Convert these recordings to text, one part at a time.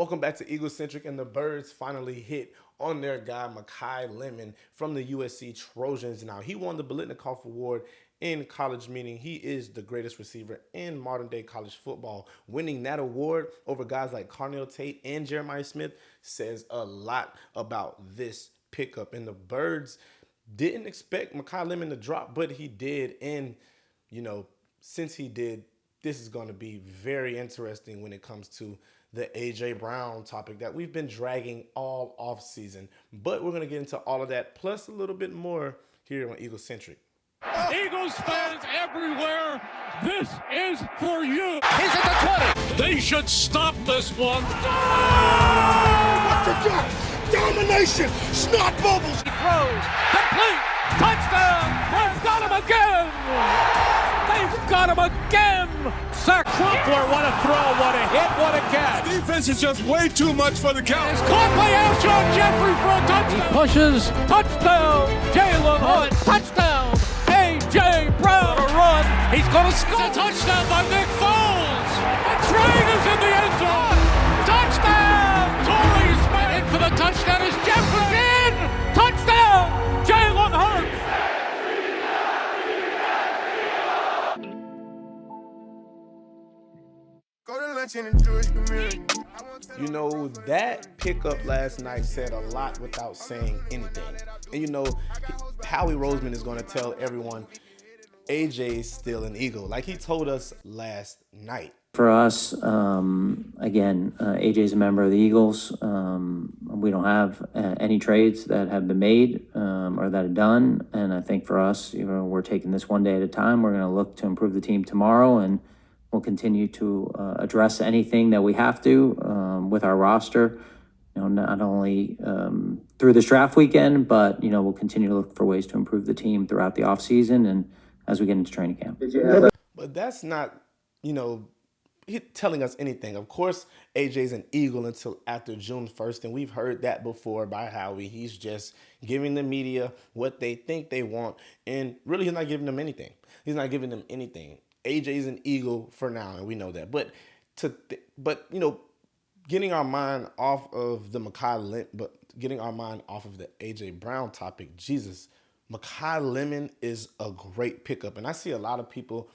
Welcome back to Eagle-Centric, and the Birds finally hit on their guy, Makai Lemon from the USC Trojans. Now, he won the Biletnikoff Award in college, meaning he is the greatest receiver in modern-day college football. Winning that award over guys like Carnell Tate and Jeremiah Smith says a lot about this pickup. And the Birds didn't expect Makai Lemon to drop, but he did. And, since he did, this is going to be very interesting when it comes to the A.J. Brown topic that we've been dragging all off season. But we're going to get into all of that, plus a little bit more here on Eagle-Centric. Eagles fans everywhere, this is for you. He's at the 20. They should stop this one. What you got? Domination, snot bubbles. He throws, complete, touchdown. They've got him again. They've got him again. Sack Crumpler, what a throw, what a hit, what a catch. Defense is just way too much for the Cowboys. It's caught by Alshon Jeffrey for a touchdown. He pushes, touchdown. Jalen Hunt, touchdown. A.J. Brown a run. He's going to score. It's a touchdown by Nick Foles. The train is in the end zone. Touchdown. Torrey Smith in for the touchdown as Jeffrey's in. Touchdown. Jalen Hunt. That pickup last night said a lot without saying anything. And Howie Roseman is going to tell everyone AJ's still an Eagle, like he told us last night. For us, again, AJ's a member of the Eagles. We don't have any trades that have been made or that are done. And I think for us, we're taking this one day at a time. We're going to look to improve the team tomorrow, and we'll continue to address anything that we have to with our roster, not only through this draft weekend, but, we'll continue to look for ways to improve the team throughout the offseason and as we get into training camp. But that's not, telling us anything. Of course, AJ's an Eagle until after June 1st, and we've heard that before by Howie. He's just giving the media what they think they want, and really he's not giving them anything. He's not giving them anything. AJ's an Eagle for now, and we know that. But getting our mind off of the getting our mind off of the AJ Brown topic, Jesus, Makai Lemon is a great pickup, and I see a lot of people,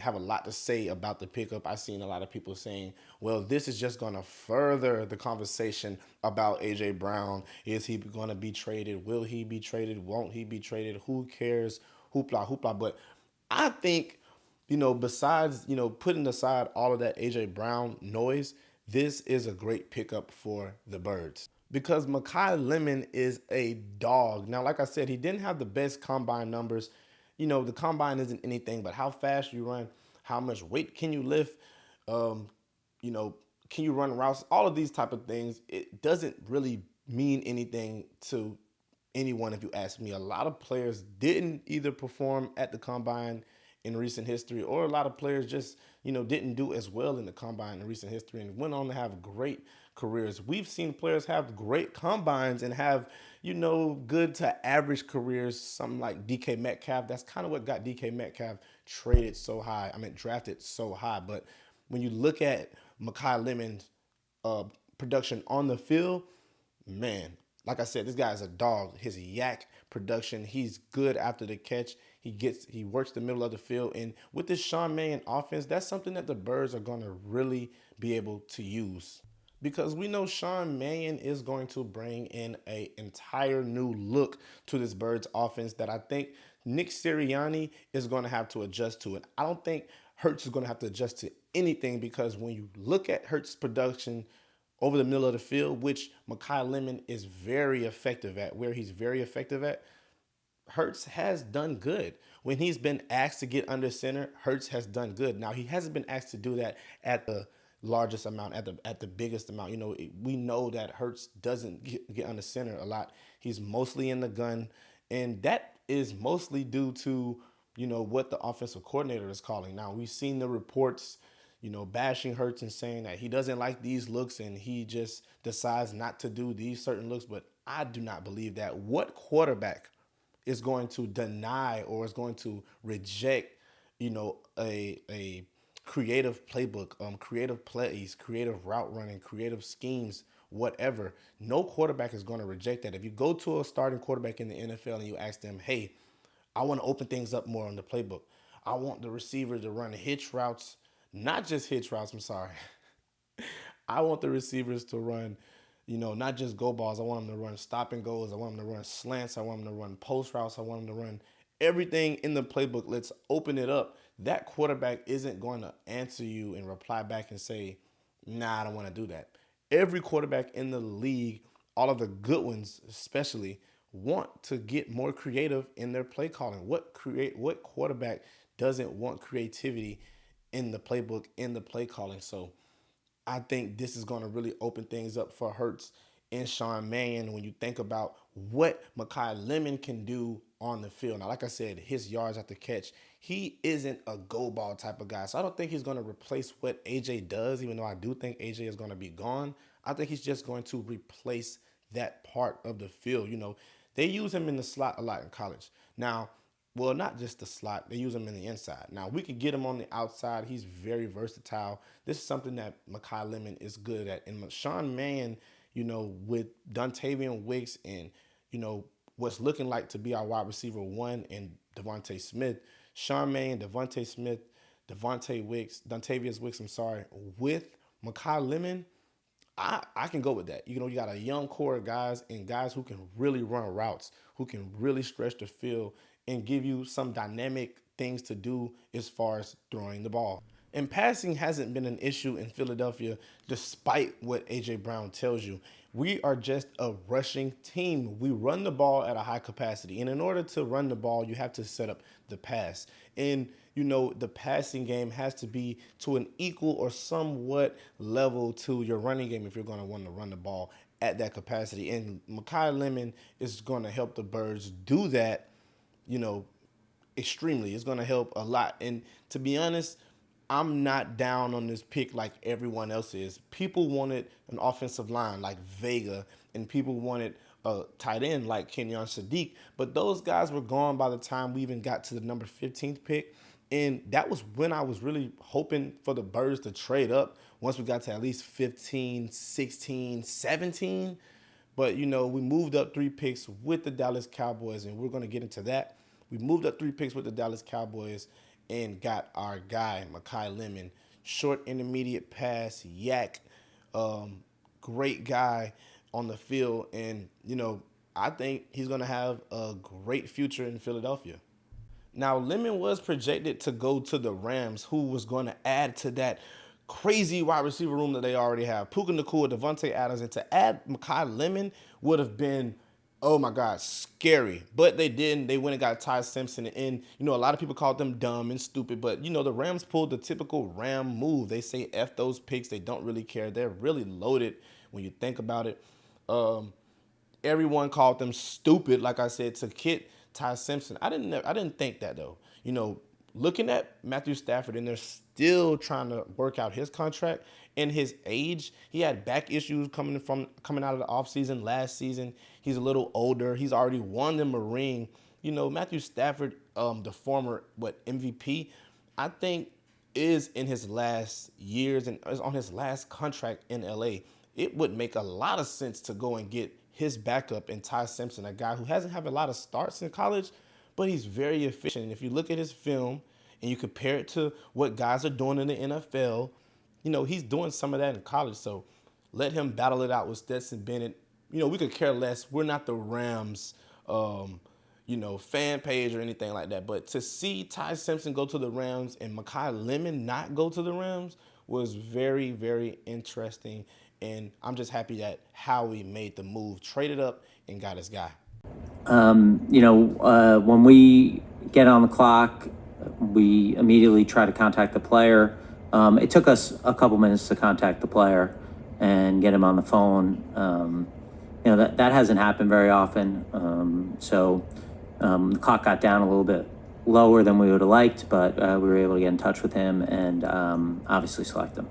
have a lot to say about the pickup. I've seen a lot of people saying, well, this is just going to further the conversation about AJ Brown. Is he going to be traded? Will he be traded? Won't he be traded? Who cares? Hoopla, hoopla. But I think, besides, putting aside all of that AJ Brown noise, this is a great pickup for the Birds because Makai Lemon is a dog. Now, like I said, he didn't have the best combine numbers. The combine isn't anything but how fast you run, how much weight can you lift, can you run routes, all of these type of things. It doesn't really mean anything to anyone if you ask me. A lot of players didn't either perform at the combine in recent history, or a lot of players just, didn't do as well in the combine in recent history and went on to have great careers. We've seen players have great combines and have, good to average careers, something like DK Metcalf. That's kind of what got DK Metcalf drafted so high. But when you look at Makai Lemon's production on the field, man, like I said, this guy is a dog. His yak production, he's good after the catch. He works the middle of the field. And with this Sean Mannion offense, that's something that the Birds are going to really be able to use. Because we know Sean Mannion is going to bring in an entire new look to this Birds offense that I think Nick Sirianni is going to have to adjust to it. I don't think Hurts is going to have to adjust to anything, because when you look at Hurts' production over the middle of the field, which Makai Lemon is very effective at, Hurts has done good. When he's been asked to get under center, Hurts has done good. Now, he hasn't been asked to do that at the largest amount, at the biggest amount. We know that Hurts doesn't get under center a lot. He's mostly in the gun, and that is mostly due to, what the offensive coordinator is calling. Now, we've seen the reports, bashing Hurts and saying that he doesn't like these looks and he just decides not to do these certain looks, but I do not believe that. What quarterback is going to deny or is going to reject, a creative playbook, creative plays, creative route running, creative schemes, whatever. No quarterback is going to reject that. If you go to a starting quarterback in the NFL and you ask them, hey, I want to open things up more on the playbook. I want the receiver to run hitch routes, not just hitch routes, I'm sorry. I want the receivers to run, not just go balls. I want them to run stop and goes. I want them to run slants. I want them to run post routes. I want them to run everything in the playbook. Let's open it up. That quarterback isn't going to answer you and reply back and say, nah, I don't want to do that. Every quarterback in the league, all of the good ones especially, want to get more creative in their play calling. What quarterback doesn't want creativity in the playbook, in the play calling? So I think this is going to really open things up for Hurts and Sean Mannion when you think about what Makai Lemon can do on the field. Now, like I said, his yards after catch, he isn't a go ball type of guy. So I don't think he's going to replace what AJ does, even though I do think AJ is going to be gone. I think he's just going to replace that part of the field. They use him in the slot a lot in college. Now, well, not just the slot. They use him in the inside. Now, we could get him on the outside. He's very versatile. This is something that Makai Lemon is good at. And Sean Mannion, with Dontavian Wicks and, what's looking like to be our wide receiver one and DeVonta Smith, Sean Mannion, DeVonta Smith, Dontavian Wicks, with Makai Lemon, I can go with that. You got a young core of guys and guys who can really run routes, who can really stretch the field and give you some dynamic things to do as far as throwing the ball. And passing hasn't been an issue in Philadelphia, despite what A.J. Brown tells you. We are just a rushing team. We run the ball at a high capacity. And in order to run the ball, you have to set up the pass. And, the passing game has to be to an equal or somewhat level to your running game if you're going to want to run the ball at that capacity. And Makai Lemon is going to help the Birds do that, extremely. It's going to help a lot. And to be honest, I'm not down on this pick like everyone else is. People wanted an offensive line like Vega, and people wanted a tight end like Kenyon Sadiq, but those guys were gone by the time we even got to the number 15th pick. And that was when I was really hoping for the Birds to trade up once we got to at least 15, 16, 17. But, we moved up 3 picks with the Dallas Cowboys, and we're going to get into that. We moved up 3 picks with the Dallas Cowboys and got our guy, Makai Lemon. Short, intermediate pass, yak, great guy on the field. And, I think he's going to have a great future in Philadelphia. Now, Lemon was projected to go to the Rams, who was going to add to that crazy wide receiver room that they already have. Puka Nacua, Devontae Adams, and to add Makai Lemon would have been, oh my God, scary. But they didn't. They went and got Ty Simpson. And, a lot of people called them dumb and stupid. But, the Rams pulled the typical Ram move. They say F those picks. They don't really care. They're really loaded when you think about it. Everyone called them stupid, like I said, to kid Ty Simpson. I didn't think that, though. Looking at Matthew Stafford, and they're still trying to work out his contract and his age. He had back issues coming out of the offseason last season. He's a little older. He's already won them a ring. Matthew Stafford, the former MVP, I think is in his last years and is on his last contract in LA. It would make a lot of sense to go and get his backup in Ty Simpson, a guy who hasn't had a lot of starts in college, but he's very efficient. And if you look at his film and you compare it to what guys are doing in the NFL, he's doing some of that in college. So let him battle it out with Stetson Bennett. We could care less. We're not the Rams, fan page or anything like that. But to see Ty Simpson go to the Rams and Makai Lemon not go to the Rams was very, very interesting. And I'm just happy that Howie made the move, traded up, and got his guy. When we get on the clock, we immediately try to contact the player. It took us a couple minutes to contact the player and get him on the phone. That hasn't happened very often. The clock got down a little bit lower than we would have liked, but we were able to get in touch with him and obviously select him.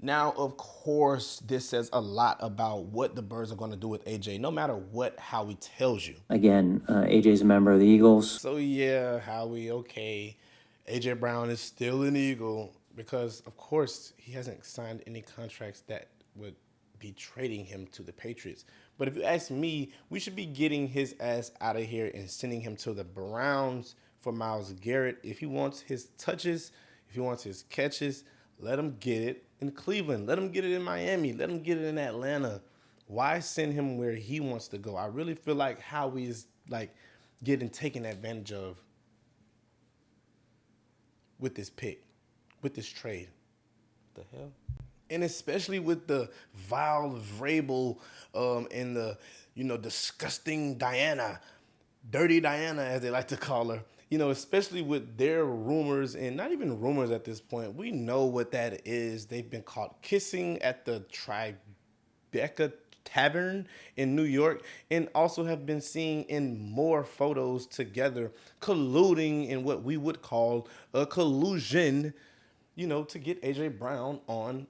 Now, of course, this says a lot about what the Birds are going to do with A.J., no matter what Howie tells you. Again, A.J.'s a member of the Eagles. So, yeah, Howie, okay. A.J. Brown is still an Eagle. because, of course, he hasn't signed any contracts that would be trading him to the Patriots. But if you ask me, we should be getting his ass out of here and sending him to the Browns for Myles Garrett. If he wants his touches, if he wants his catches, let him get it in Cleveland. Let him get it in Miami. Let him get it in Atlanta. Why send him where he wants to go? I really feel like Howie is like getting taken advantage of with this pick, with this trade. What the hell? And especially with the vile Vrabel and the, disgusting Diana, Dirty Diana, as they like to call her. Especially with their rumors, and not even rumors at this point. We know what that is. They've been caught kissing at the Tribeca Tavern in New York, and also have been seen in more photos together, colluding in what we would call a collusion, to get A.J. Brown on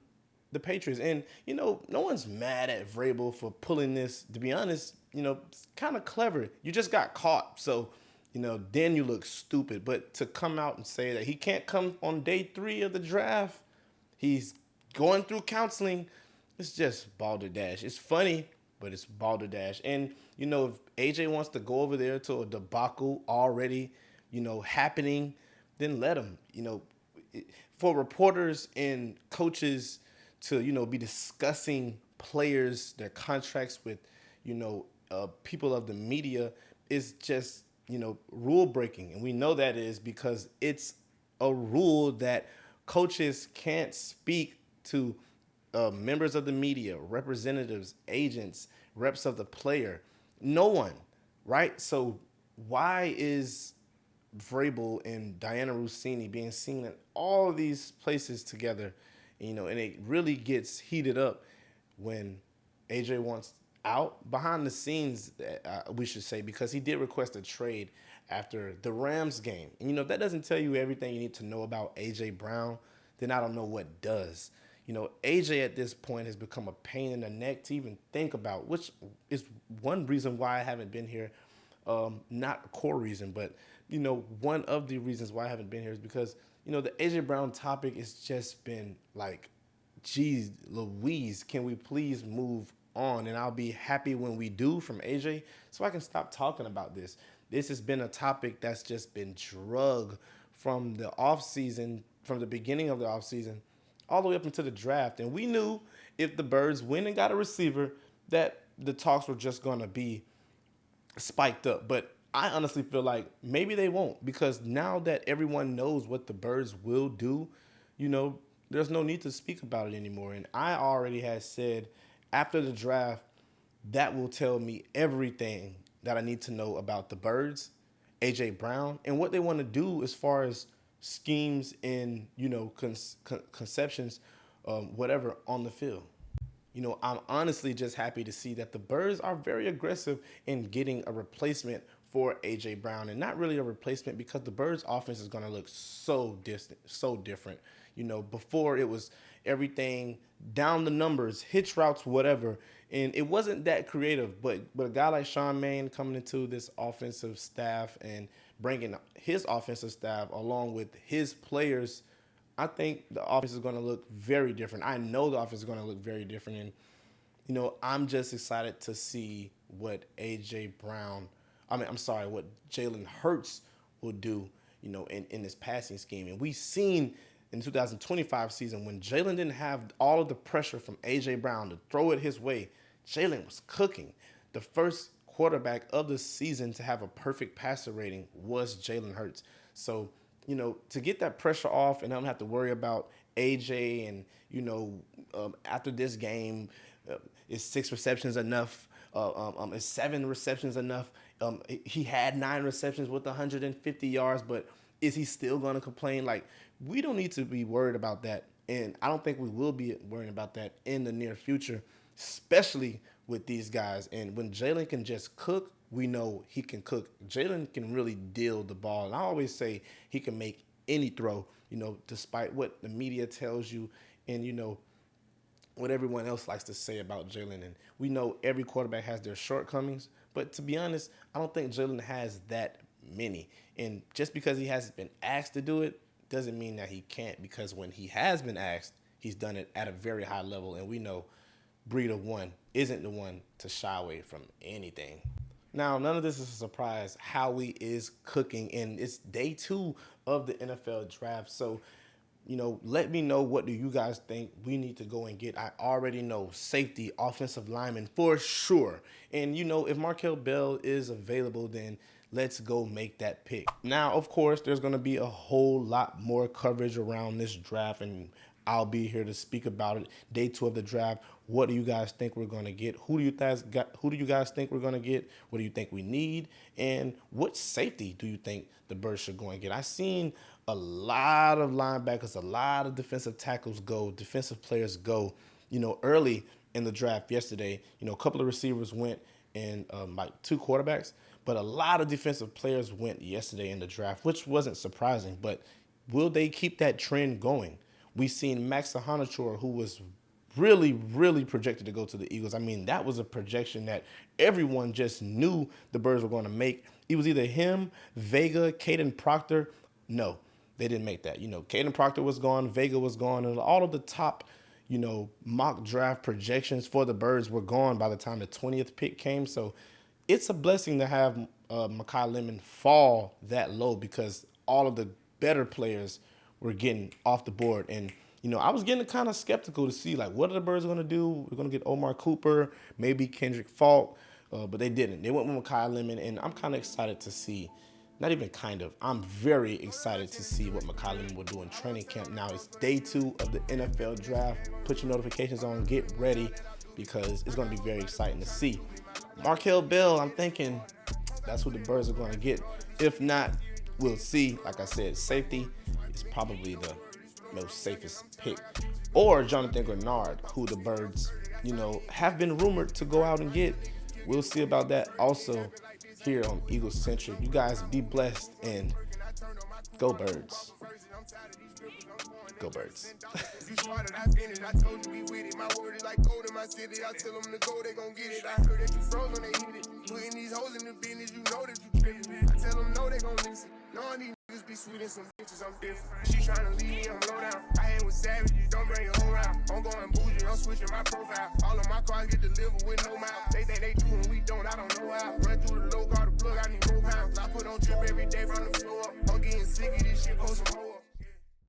the Patriots. And, no one's mad at Vrabel for pulling this. To be honest, it's kind of clever. You just got caught. So, then you look stupid. But to come out and say that he can't come on day 3 of the draft, he's going through counseling, it's just balderdash. It's funny, but it's balderdash. And, if AJ wants to go over there to a debacle already, happening, then let him. For reporters and coaches to, be discussing players, their contracts with, people of the media is just, rule breaking. And we know that is because it's a rule that coaches can't speak to members of the media, representatives, agents, reps of the player. No one, right? So why is Vrabel and Diana Rossini being seen at all of these places together? And it really gets heated up when AJ wants out behind the scenes, we should say, because he did request a trade after the Rams game. And, if that doesn't tell you everything you need to know about A.J. Brown, then I don't know what does. A.J. at this point has become a pain in the neck to even think about, which is one reason why I haven't been here. Not a core reason, but, one of the reasons why I haven't been here is because, the A.J. Brown topic has just been like, geez, Louise, can we please move on? And I'll be happy when we do from AJ so I can stop talking about this. This has been a topic that's just been drug from the offseason, from the beginning of the offseason, all the way up into the draft. And we knew if the Birds went and got a receiver that the talks were just going to be spiked up. But I honestly feel like maybe they won't, because now that everyone knows what the Birds will do, there's no need to speak about it anymore. And I already had said after the draft, that will tell me everything that I need to know about the Birds, A.J. Brown, and what they want to do as far as schemes and, conceptions, whatever, on the field. I'm honestly just happy to see that the Birds are very aggressive in getting a replacement for A.J. Brown, and not really a replacement because the Birds' offense is going to look so distant, so different. Before it was everything down the numbers, hitch routes, whatever, and it wasn't that creative. But a guy like Sean Mann coming into this offensive staff and bringing his offensive staff along with his players, I think the offense is going to look very different. I know the offense is going to look very different, and I'm just excited to see what what Jalen Hurts will do, in this passing scheme. And we've seen in the 2025 season when Jalen didn't have all of the pressure from A.J. Brown to throw it his way, Jalen was cooking. The first quarterback of the season to have a perfect passer rating was Jalen Hurts. So, to get that pressure off and I don't have to worry about A.J. and, after this game, is 6 receptions enough? Is 7 receptions enough? He had 9 receptions with 150 yards, but is he still going to complain? Like, we don't need to be worried about that. And I don't think we will be worrying about that in the near future, especially with these guys. And when Jalen can just cook, we know he can cook. Jalen can really deal the ball. And I always say he can make any throw, despite what the media tells you and, what everyone else likes to say about Jalen. And we know every quarterback has their shortcomings. But to be honest, I don't think Jalen has that many. And just because he hasn't been asked to do it doesn't mean that he can't, because when he has been asked, he's done it at a very high level, and we know Breeder 1 isn't the one to shy away from anything. Now, none of this is a surprise. Howie is cooking, and it's day 2 of the NFL draft. So, let me know, what do you guys think we need to go and get? I already know safety, offensive lineman for sure. And, if Markel Bell is available, then let's go make that pick. Now, of course, there's going to be a whole lot more coverage around this draft, and I'll be here to speak about it. Day 2 of the draft. What do you guys think we're going to get? Who do you guys think we're going to get? What do you think we need? And what safety do you think the Birds should go and get? I've seen a lot of linebackers, a lot of defensive tackles go, defensive players go, early in the draft yesterday. A couple of receivers went, and like 2 quarterbacks, but a lot of defensive players went yesterday in the draft, which wasn't surprising. But will they keep that trend going? We've seen Max Agholor, who was really, really projected to go to the Eagles. I mean, that was a projection that everyone just knew the Birds were going to make. It was either him, Vega, Caden Proctor. No, they didn't make that. Caden Proctor was gone, Vega was gone, and all of the top, mock draft projections for the Birds were gone by the time the 20th pick came. So it's a blessing to have Makai Lemon fall that low, because all of the better players were getting off the board. And I was getting kind of skeptical to see, like, what are the Birds going to do? We're going to get Omar Cooper, maybe Kendrick Falk, but they didn't. They went with Makai Lemon, and I'm kind of excited to see, not even kind of, I'm very excited to see what Makai Lemon will do in training camp. Now, it's day 2 of the NFL draft. Put your notifications on, get ready, because it's going to be very exciting to see. Markel Bell, I'm thinking that's what the Birds are going to get. If not, we'll see. Like I said, safety is probably the most safest pick. Or Jonathan Grenard, who the Birds, have been rumored to go out and get. We'll see about that also here on Eagles Centric. You guys be blessed, and go Birds. Go Birds. You started, I finished. I told you we with it. My word is like gold in my city. I tell them to go, they gon' get it. I heard that you froze when they hit it. Putting these hoes in the business, you know that you trippin'. I tell them no, they gon' listen. Knowing these niggas be sweet and some bitches, I'm different. She tryna leave me, I'm low down. I hang with savages, don't bring your whole round. I'm going bougie, I'm switching my profile. All of my cars get delivered with no mouth. They think they do and we don't, I don't know how. Run through the low, got the plug, I need more pounds. I put on drip every day from the floor up. I'm getting sick of this shit, post some more.